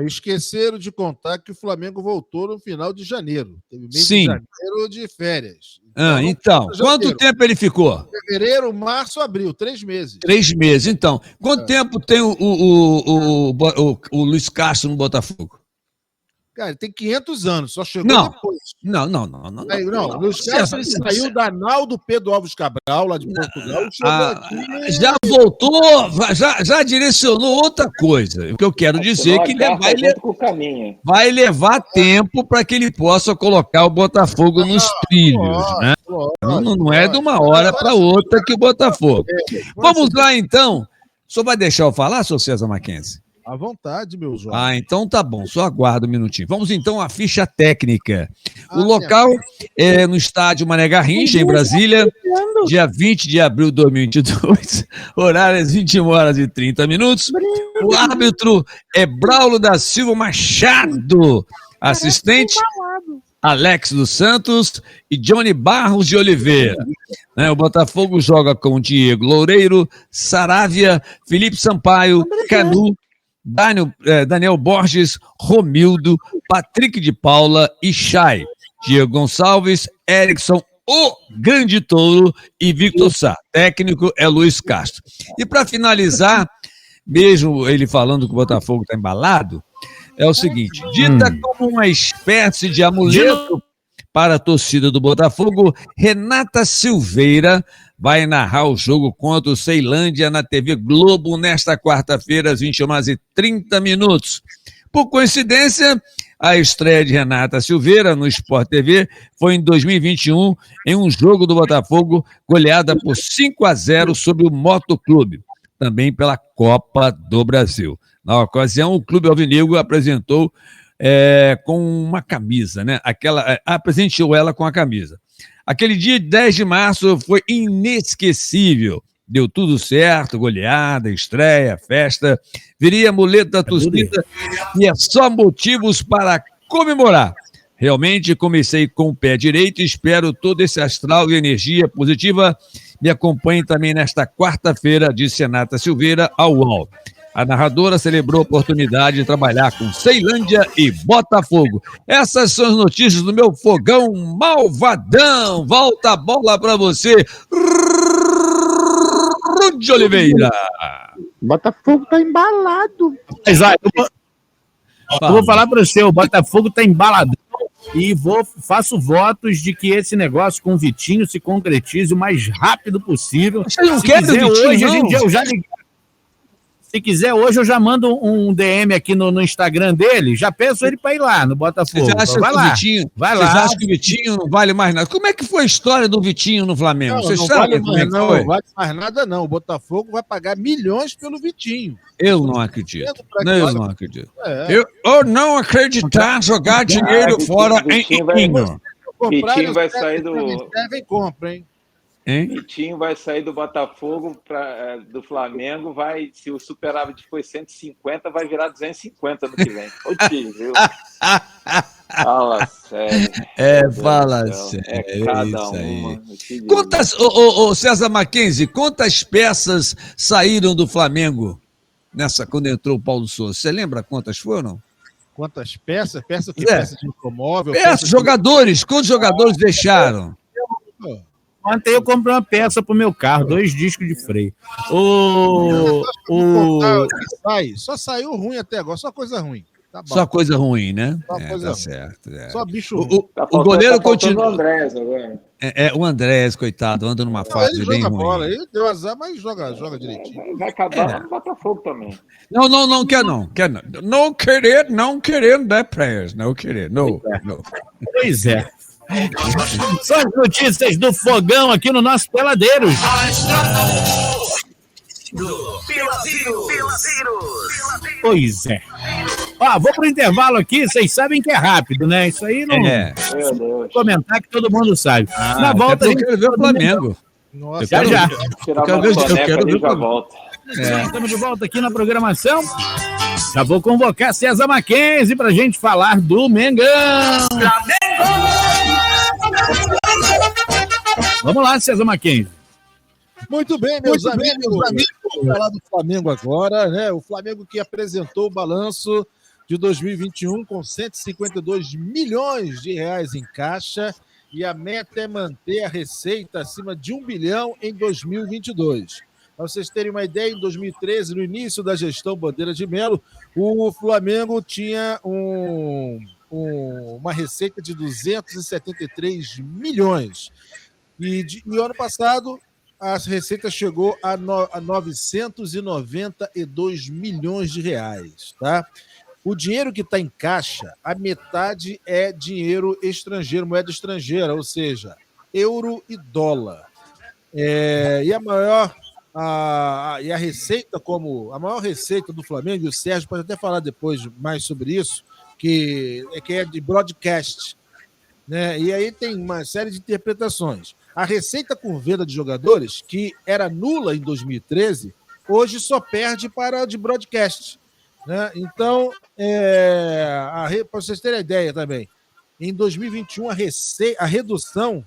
Esqueceram de contar que o Flamengo voltou no final de janeiro. Teve mês Sim. de janeiro de férias. Então, quanto tempo ele ficou? Fevereiro, março, abril, 3 meses. 3 meses, então. Quanto tempo tem o Luiz Castro no Botafogo? Cara, ele tem 500 anos, só chegou depois. Não. O Luiz Castro saiu da nau do Pedro Alves Cabral, lá de Portugal, e chegou aqui. Já voltou, já direcionou outra coisa. O que eu quero dizer é que vai levar tempo para que ele possa colocar o Botafogo nos trilhos, né? Não é de uma hora para outra que o Botafogo. Vamos lá, então. O senhor vai deixar eu falar, senhor César Mackenzie? À vontade, meu jovem. Então tá bom, só aguarda um minutinho. Vamos então à ficha técnica. O Ah, local é no estádio Mané Garrincha, em Brasília, dia 20 de abril de 2022, horário às 21h30. O árbitro é Braulio da Silva Machado, assistente Alex dos Santos e Johnny Barros de Oliveira. O Botafogo joga com Diego Loureiro, Saravia, Felipe Sampaio, Canu, Daniel Borges, Romildo, Patrick de Paula e Chay, Diego Gonçalves, Erickson, o Grande Touro e Victor Sá. Técnico é Luiz Castro. E para finalizar, mesmo ele falando que o Botafogo está embalado, é o seguinte, dita como uma espécie de amuleto para a torcida do Botafogo, Renata Silveira vai narrar o jogo contra o Ceilândia na TV Globo nesta quarta-feira, às 21h30. Por coincidência, a estreia de Renata Silveira no Sport TV foi em 2021, em um jogo do Botafogo, goleada por 5-0 sobre o Motoclube, também pela Copa do Brasil. Na ocasião, o Clube Alvinegro apresentou com uma camisa, né? Apresentou ela com a camisa. Aquele dia, 10 de março, foi inesquecível. Deu tudo certo, goleada, estreia, festa. Viria amuleto da torcida e é só motivos para comemorar. Realmente comecei com o pé direito e espero todo esse astral e energia positiva me acompanhe também nesta quarta-feira, disse Renata Silveira ao UOL. A narradora celebrou a oportunidade de trabalhar com Ceilândia e Botafogo. Essas são as notícias do meu fogão malvadão. Volta a bola para você, Rude Oliveira. Botafogo tá embalado. Exato. Eu vou falar para você, o Botafogo tá embaladão e faço votos de que esse negócio com o Vitinho se concretize o mais rápido possível. Você não quer o Vitinho, hoje, não? eu já liguei. Se quiser, hoje eu já mando um DM aqui no Instagram dele, já peço ele para ir lá no Botafogo. Vocês acham vai que lá, o Vitinho, vai vocês lá. acham que o Vitinho não vale mais nada? Como é que foi a história do Vitinho no Flamengo? Vocês sabem como é que foi? Não vale mais nada, não. O Botafogo vai pagar milhões pelo Vitinho. Eu não acredito. Eu não acredito. É. Eu não acreditar jogar dinheiro fora em Inho. Vitinho vai sair do... Vem compra, hein? Vitinho vai sair do Botafogo do Flamengo, se o superávit foi 150, vai virar 250 no que vem. Ô, tio, viu? Fala sério. Fala sério. É cada isso uma. aí. Quantas, César Mackenzie, quantas peças saíram do Flamengo quando entrou o Paulo Souza? Você lembra quantas foram? Quantas peças? Peça que peça de automóvel? Jogadores. Quantos jogadores deixaram? Ontem eu comprei uma peça pro meu carro, 2 discos de freio. Só saiu ruim até agora, só coisa ruim. Tá bom. Só coisa ruim, né? Coisa tá ruim. certo. Só bicho ruim. O goleiro continua. O Andrés agora. O Andrés, coitado, anda numa fase bem ruim. Bola, ele deu azar, mas joga direitinho. Vai acabar no Botafogo também. Não quer não. Não querer, né, players? Não querer, não. Pois é. São as notícias do fogão aqui no nosso Peladeiros. Pois é. Vou pro intervalo aqui, vocês sabem que é rápido, né? Isso aí não vou comentar que todo mundo sabe. Na volta a gente quero ver o Flamengo. Nossa, já. Eu quero ver já volta. Estamos de volta aqui na programação. Já vou convocar César Mackenzie pra gente falar do Mengão. Vamos lá, César Mackenzie. Muito bem, meus amigos. Vamos falar do Flamengo agora, né? O Flamengo que apresentou o balanço de 2021 com 152 milhões de reais em caixa e a meta é manter a receita acima de 1 bilhão em 2022. Para vocês terem uma ideia, em 2013, no início da gestão Bandeira de Melo, o Flamengo tinha uma receita de 273 milhões. E ano passado, a receita chegou a 992 milhões de reais. Tá? O dinheiro que está em caixa, a metade é dinheiro estrangeiro, moeda estrangeira, ou seja, euro e dólar. E a E a receita, como a maior receita do Flamengo, e o Sérgio pode até falar depois mais sobre isso, que é de broadcast, né? E aí tem uma série de interpretações. A receita com venda de jogadores, que era nula em 2013, hoje só perde para a de broadcast, né? Então, para vocês terem ideia também, em 2021 a redução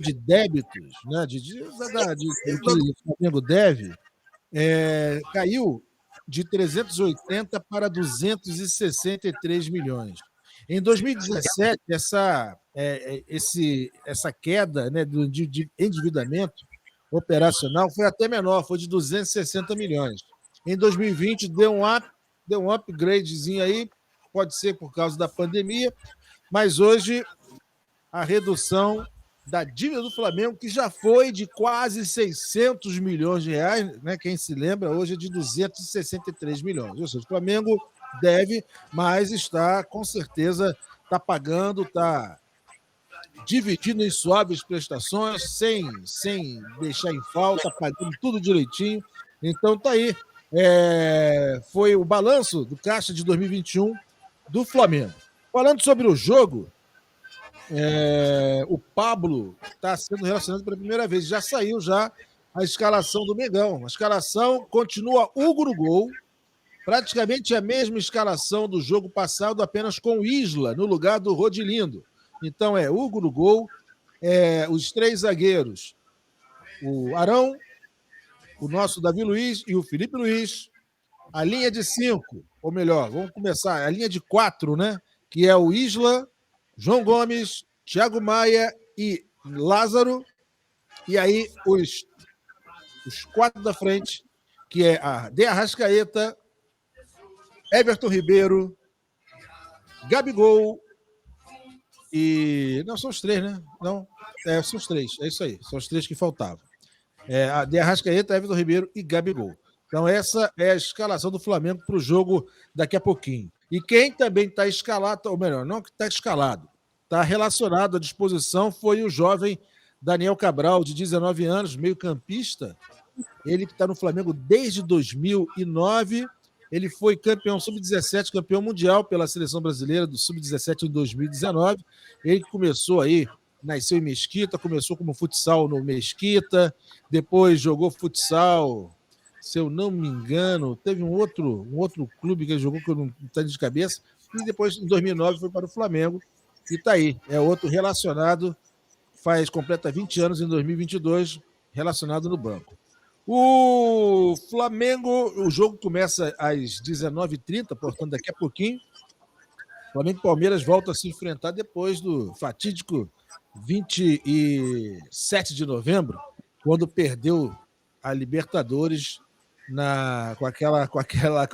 de débitos, né, que o Flamengo deve, caiu de 380 para 263 milhões. Em 2017, essa queda, né, de endividamento operacional foi até menor, foi de 260 milhões. Em 2020, deu um upgradezinho aí, pode ser por causa da pandemia, mas hoje a redução da dívida do Flamengo, que já foi de quase 600 milhões de reais, né? Quem se lembra, hoje é de 263 milhões. Ou seja, o Flamengo deve, mas com certeza, está pagando, está dividindo em suaves prestações, sem deixar em falta, pagando tudo direitinho. Então, tá aí. Foi o balanço do caixa de 2021 do Flamengo. Falando sobre o jogo, o Pablo está sendo relacionado pela primeira vez. Já saiu a escalação do Mengão. A escalação continua Hugo no gol, praticamente a mesma escalação do jogo passado, apenas com o Isla no lugar do Rodilindo. Então é Hugo no gol, os três zagueiros, o Arão, o nosso Davi Luiz e o Felipe Luiz. A linha de 5, ou melhor, vamos começar, a linha de 4, né? Que é o Isla, João Gomes, Thiago Maia e Lázaro. E aí os 4 da frente, que é a De Arrascaeta, Everton Ribeiro, Gabigol e... Não, são os 3, né? Não, são os 3, é isso aí. São os 3 que faltavam. A De Arrascaeta, Everton Ribeiro e Gabigol. Então essa é a escalação do Flamengo para o jogo daqui a pouquinho. E quem também está escalado, ou melhor, não que está escalado, está relacionado à disposição, foi o jovem Daniel Cabral, de 19 anos, meio-campista. Ele que está no Flamengo desde 2009. Ele foi campeão sub-17, campeão mundial pela seleção brasileira do sub-17 em 2019. Ele começou aí, nasceu em Mesquita, começou como futsal no Mesquita, depois jogou futsal, se eu não me engano, teve um outro clube que ele jogou que eu não tenho de cabeça, e depois, em 2009, foi para o Flamengo. E está aí, é outro relacionado, completa 20 anos em 2022, relacionado no banco. O Flamengo, o jogo começa às 19h30, portanto, daqui a pouquinho. Flamengo e Palmeiras voltam a se enfrentar depois do fatídico 27 de novembro, quando perdeu a Libertadores com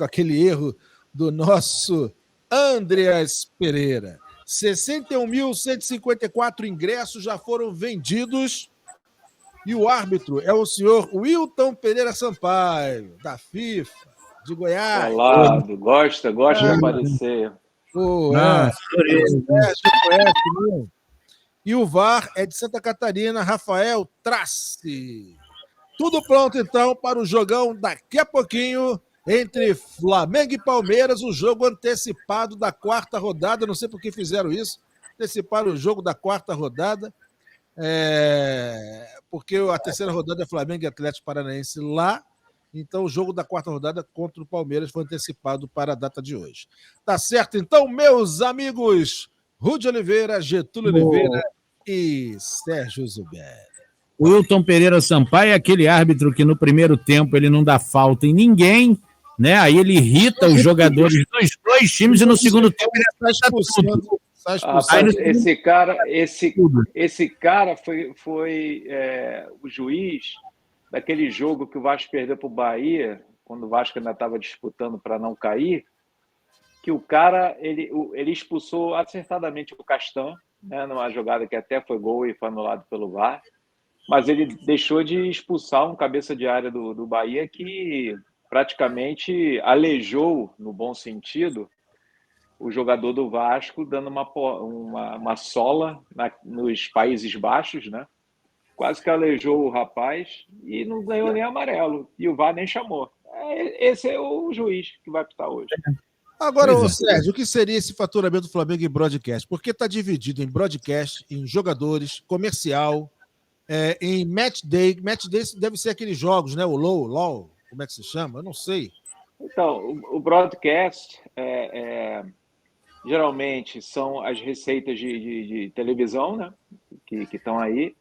aquele erro do nosso Andreas Pereira. 61.154 ingressos já foram vendidos e o árbitro é o senhor Wilton Pereira Sampaio, da FIFA, de Goiás. Olá, gosta de aparecer. E o VAR é de Santa Catarina, Rafael Trace. Tudo pronto, então, para o jogão daqui a pouquinho entre Flamengo e Palmeiras, o jogo antecipado da 4ª rodada. Não sei por que fizeram isso, anteciparam o jogo da 4ª rodada, porque a 3ª rodada é Flamengo e Atlético Paranaense lá, então o jogo da 4ª rodada contra o Palmeiras foi antecipado para a data de hoje. Tá certo, então, meus amigos Rudy Oliveira, Getúlio Oliveira e Sérgio Zuberi. O Wilton Pereira Sampaio é aquele árbitro que no primeiro tempo ele não dá falta em ninguém, né? Aí ele irrita os jogadores dos dois times e no segundo tempo ele está expulsando. Esse cara foi o juiz daquele jogo que o Vasco perdeu para o Bahia, quando o Vasco ainda estava disputando para não cair, que o cara ele expulsou acertadamente o Castan, né, numa jogada que até foi gol e foi anulado pelo VAR, mas ele deixou de expulsar um cabeça de área do Bahia que praticamente aleijou, no bom sentido, o jogador do Vasco dando uma sola nos Países Baixos, né? Quase que aleijou o rapaz e não ganhou nem amarelo. E o VAR nem chamou. Esse é o juiz que vai apitar hoje. Agora, ô, Sérgio, o que seria esse faturamento do Flamengo em broadcast? Porque está dividido em broadcast, em jogadores, comercial, em match day. Match day deve ser aqueles jogos, né? O LOL, como é que se chama? Eu não sei. Então, o broadcast geralmente são as receitas de televisão, né? Que estão aí.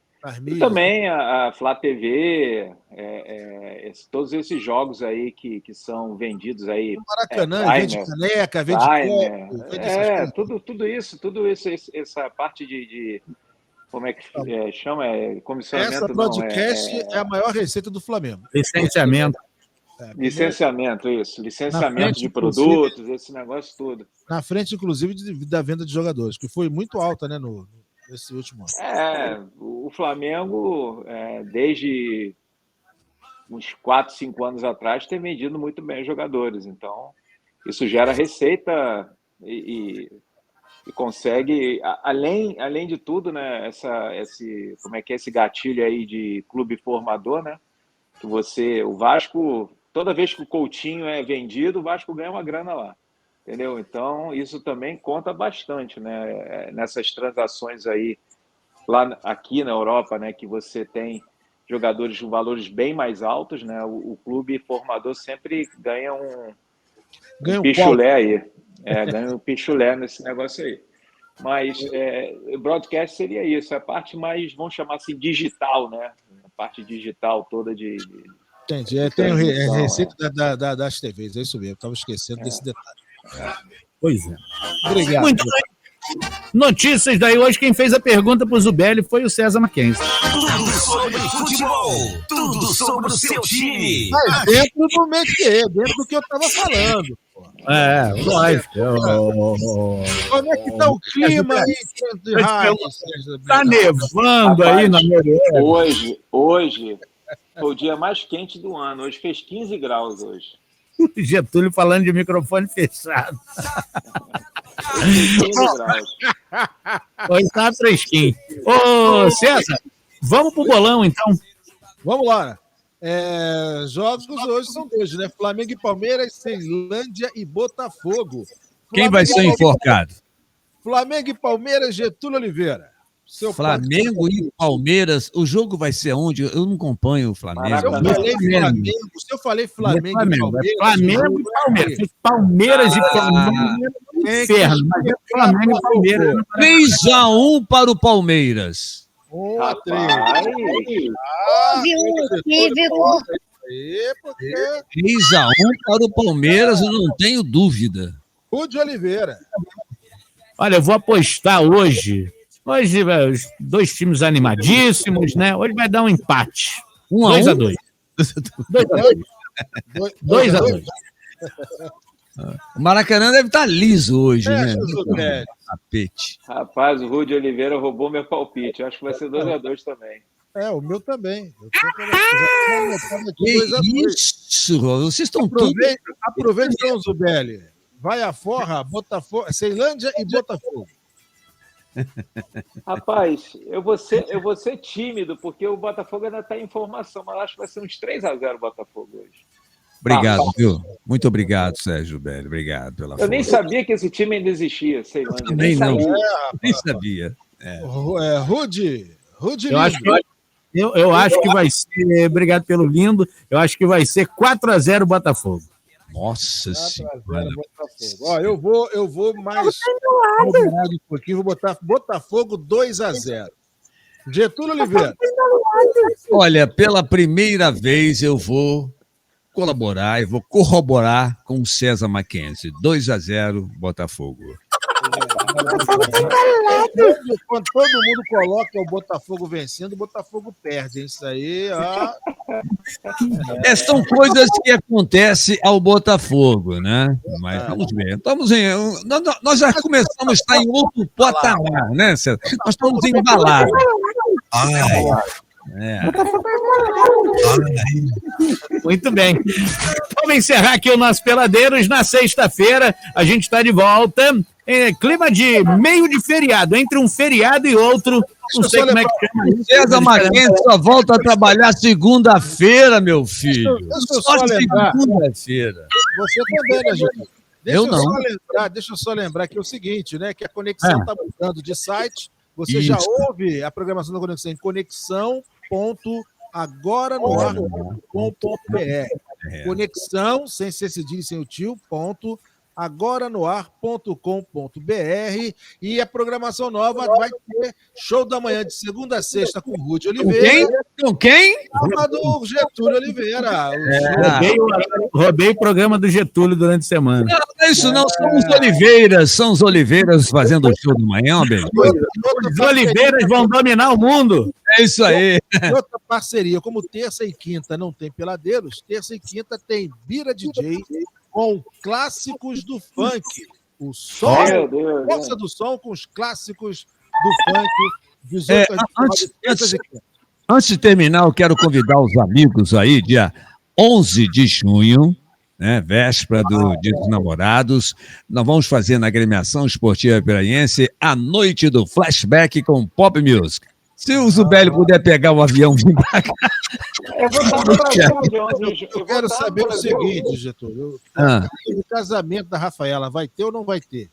E também a Flá TV, todos esses jogos aí que são vendidos aí. O Maracanã, vende caneca, vende copo, tudo isso, essa parte de como é que chama? Comissionamento. Essa broadcast é a maior receita do Flamengo. Licenciamento. Licenciamento, isso. Licenciamento de produtos, esse negócio tudo. Na frente, inclusive, da venda de jogadores, que foi muito alta, né, nesse último ano. O Flamengo, desde uns 4, 5 anos atrás, tem vendido muito bem os jogadores. Então, isso gera receita e consegue, além de tudo, né, esse gatilho aí de clube formador, né? Que o Vasco, toda vez que o Coutinho é vendido, o Vasco ganha uma grana lá. Entendeu? Então, isso também conta bastante, né? Nessas transações aí, aqui na Europa, né? Que você tem jogadores com valores bem mais altos, né? O clube formador sempre ganha um pichulé aí. Ganha um pichulé nesse negócio aí. Mas broadcast seria isso, a parte mais, vamos chamar assim, digital, né? A parte digital toda de Entendi. Tem receita das TVs, é isso mesmo. Estava esquecendo desse detalhe. Pois é. Obrigado. Muito bem. Notícias daí hoje, quem fez a pergunta para o Zubelli foi o César Mackenzie. Tudo sobre futebol, tudo sobre o seu time. Mas dentro do métier, dentro do que eu estava falando. Lógico. Como é que tá o clima aí? Tá nevando aí na Noruega. Hoje foi o dia mais quente do ano. Hoje fez 15 graus hoje. Getúlio falando de microfone fechado. 15 graus. Hoje tá fresquinho. Ô, César, vamos pro bolão, então. Vamos lá. Jogos hoje são 2, né? Flamengo e Palmeiras, Ceilândia e Botafogo. Quem vai ser enforcado? Flamengo e Palmeiras, Getúlio Oliveira. Flamengo e Palmeiras, o jogo vai ser onde? Eu não acompanho o Flamengo. Se eu falei Flamengo e Palmeiras... Flamengo e Palmeiras. Palmeiras e Palmeiras. Inferno. Mas Flamengo e Palmeiras. 3-1 para o Palmeiras. 3-1 para o Palmeiras, eu não tenho dúvida. Rude Oliveira. Olha, eu vou apostar hoje... Hoje, os dois times animadíssimos, né? Hoje vai dar um empate. 2-2. 2-2. O Maracanã deve estar liso hoje, né? Tapete. Rapaz, o Rude Oliveira roubou meu palpite. Eu acho que vai ser 2-2 também. O meu também. Isso, vocês estão todos... Aproveite, então, Zubelli. Vai a forra, Botafogo, Ceilândia e Botafogo. Rapaz, eu vou ser tímido, porque o Botafogo ainda está em formação, mas acho que vai ser uns 3-0 o Botafogo hoje. Obrigado, viu? Muito obrigado, Sérgio Belli. Obrigado pela força. Eu nem sabia que esse time ainda existia, Ceilândia. Nem sabia. Rude eu acho que vai ser, obrigado pelo lindo, eu acho que vai ser 4-0 Botafogo. Nossa Senhora. Ó, eu vou mais moderado um pouquinho, vou botar Botafogo 2-0. Getúlio Oliveira. Olha, pela primeira vez eu vou colaborar, eu vou corroborar com o César Mackenzie. 2-0 Botafogo. Quando todo mundo coloca o Botafogo vencendo, o Botafogo perde. Isso aí, ó. São coisas que acontecem ao Botafogo, né? Mas vamos ver. Nós já começamos a estar em outro patamar, né, César? Nós estamos embalados. Muito bem. Vamos encerrar aqui o nosso Peladeiros. Na sexta-feira, a gente está de volta. Clima de meio de feriado, entre um feriado e outro. Não sei como é que chama isso. César Mackenzie só volta a trabalhar segunda-feira, meu filho. Só segunda-feira. Você também, né, Getúlio? Eu não. Deixa eu só lembrar que é o seguinte, né? Que a Conexão está mudando de site. Você já ouve a programação da Conexão em conexão.agoranoar.com.br. Conexão, sem ser cedilha, sem o tio, agoranoar.com.br. E a programação nova vai ter show da manhã de segunda a sexta com o Rudy Oliveira. Com quem? Do Getúlio Oliveira. Roubei o programa do Getúlio durante a semana. Não é isso não, são os Oliveiras fazendo o show da manhã, bem. Os Oliveiras vão dominar o mundo. É isso aí. Outra parceria, como terça e quinta não tem Peladeiros, terça e quinta tem Bira DJ com clássicos do funk. O som, força do som com os clássicos do funk. Antes de terminar, eu quero convidar os amigos aí, dia 11 de junho, né, véspera do Dia dos Namorados, nós vamos fazer na Agremiação Esportiva Piraense a noite do flashback com pop music. Se o Zubelli puder pegar o avião e vir pra cá. Eu quero saber o seguinte, Getúlio. O casamento da Rafaela vai ter ou não vai ter?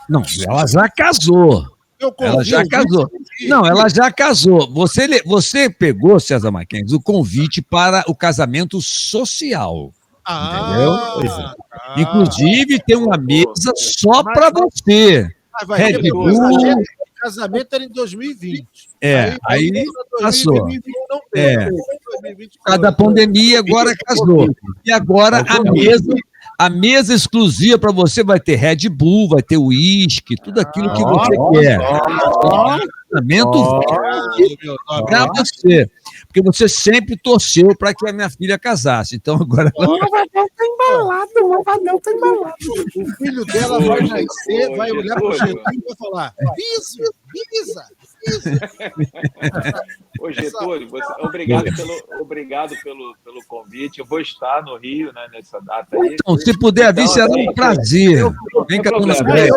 Não, ela já casou. Ela já casou. Não, ela já casou. Você pegou, César Mackenzie, o convite para o casamento social. Entendeu? Inclusive, tem uma mesa só para você. Red Bull. O casamento era em 2020. Aí passou. Por causa da pandemia, agora casou. E agora a mesa exclusiva para você vai ter Red Bull, vai ter uísque, tudo aquilo que você quer. Casamento para você. Porque você sempre torceu para que a minha filha casasse. Então agora. O Vadão tá embalado. O filho dela vai nascer, vai olhar para o Getúlio e vai falar: Bisa. Ô, Getúlio, obrigado pelo convite. Eu vou estar no Rio, né, nessa data aí. Então, se puder vir, será um prazer. Vem cá com nós. É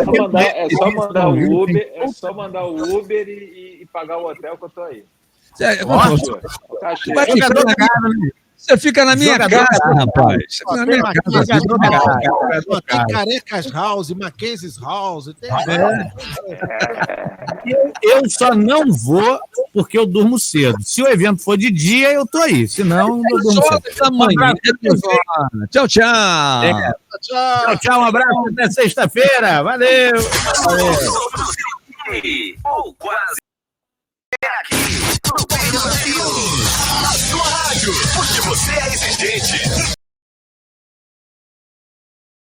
só mandar o Uber e pagar o hotel que eu tô aí. Você fica na minha casa, rapaz. Você fica na minha casa. Tem Carecas House, Mackenzie's House. Eu só não vou porque eu durmo cedo. Se o evento for de dia, eu tô aí. Senão, eu durmo cedo. Tchau. Tchau, um abraço. Até sexta-feira. Valeu. Ou quase. É aqui, no Peladeiros. A sua rádio, porque você é exigente.